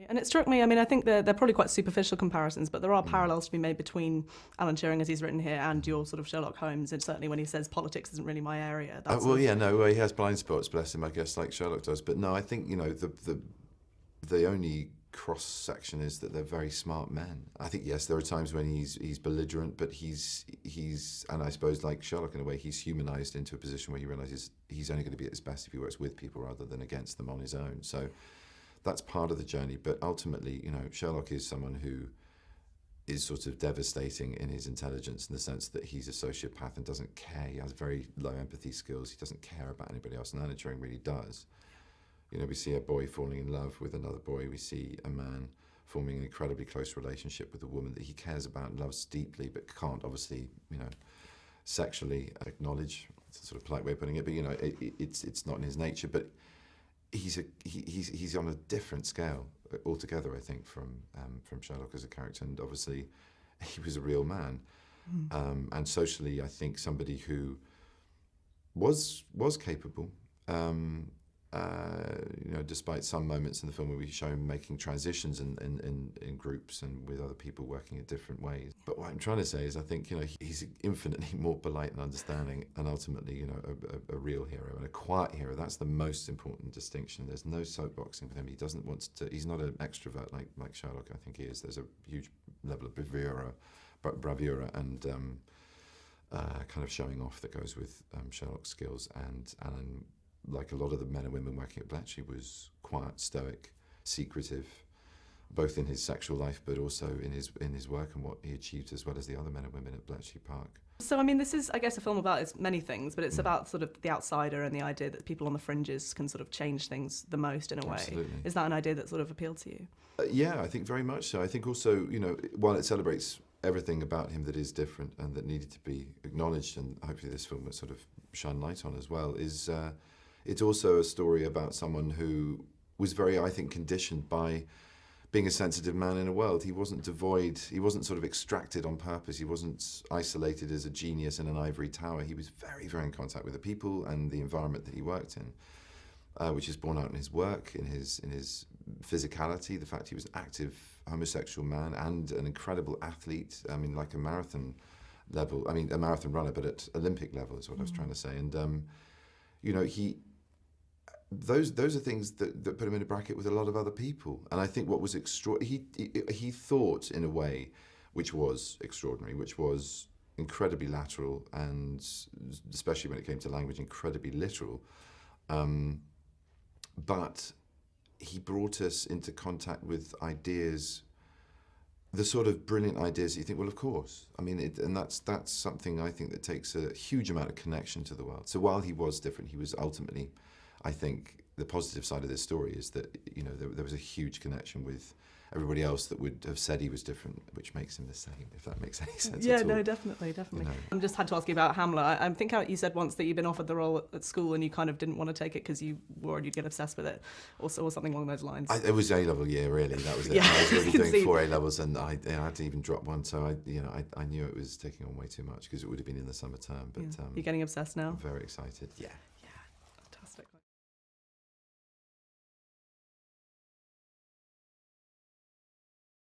And it struck me, I mean, I think they're probably quite superficial comparisons, but there are parallels to be made between Alan Turing, as he's written here, and your sort of Sherlock Holmes, and certainly when he says politics isn't really my area. That's he has blind spots, bless him, I guess, like Sherlock does. But no, I think, the only cross-section is that they're very smart men. I think, yes, there are times when he's belligerent, but he's and I suppose like Sherlock in a way, he's humanized into a position where he realizes he's only going to be at his best if he works with people rather than against them on his own. So that's part of the journey, but ultimately, Sherlock is someone who is sort of devastating in his intelligence in the sense that he's a sociopath and doesn't care. He has very low empathy skills. He doesn't care about anybody else, and Alan Turing really does. We see a boy falling in love with another boy. We see a man forming an incredibly close relationship with a woman that he cares about and loves deeply, but can't obviously, sexually acknowledge. It's a sort of polite way of putting it, but it's not in his nature. But he's on a different scale altogether, I think, from Sherlock as a character, and obviously he was a real man, and socially, I think somebody who was capable. Despite some moments in the film where we show him making transitions in groups and with other people working in different ways. But what I'm trying to say is I think, he's infinitely more polite and understanding and ultimately, a real hero and a quiet hero. That's the most important distinction. There's no soapboxing with him. He doesn't want to, he's not an extrovert like Sherlock, I think he is. There's a huge level of bravura and kind of showing off that goes with Sherlock's skills, and Alan, like a lot of the men and women working at Bletchley, was quiet, stoic, secretive, both in his sexual life but also in his work and what he achieved, as well as the other men and women at Bletchley Park. So, I mean, this is, I guess, a film about many things, but it's about sort of the outsider and the idea that people on the fringes can sort of change things the most in a way. Absolutely. Is that an idea that sort of appealed to you? Yeah, I think very much so. I think also, while it celebrates everything about him that is different and that needed to be acknowledged, and hopefully this film will sort of shine light on as well, is it's also a story about someone who was very, I think, conditioned by being a sensitive man in a world. He wasn't devoid, he wasn't sort of extracted on purpose, he wasn't isolated as a genius in an ivory tower. He was very, very in contact with the people and the environment that he worked in, which is borne out in his work, in his physicality, the fact he was an active homosexual man and an incredible athlete. I mean, like a marathon level, a marathon runner, but at Olympic level is what I was trying to say. And, those are things that put him in a bracket with a lot of other people. And I think what was he thought in a way which was extraordinary, which was incredibly lateral, and especially when it came to language, incredibly literal. But he brought us into contact with ideas, the sort of brilliant ideas that you think, well, of course. And that's something I think that takes a huge amount of connection to the world. So while he was different, he was ultimately, I think, the positive side of this story is that, there was a huge connection with everybody else that would have said he was different, which makes him the same, if that makes any sense at all. No, definitely. I just had to ask you about Hamlet. I think you said once that you'd been offered the role at school and you kind of didn't want to take it because you worried you'd get obsessed with it, or something along those lines. It was A-level year, really, that was it. Yeah, I was really doing 4 A-levels, and I had to even drop one, so I knew it was taking on way too much because it would have been in the summer term. But you're getting obsessed now? I'm very excited, yeah.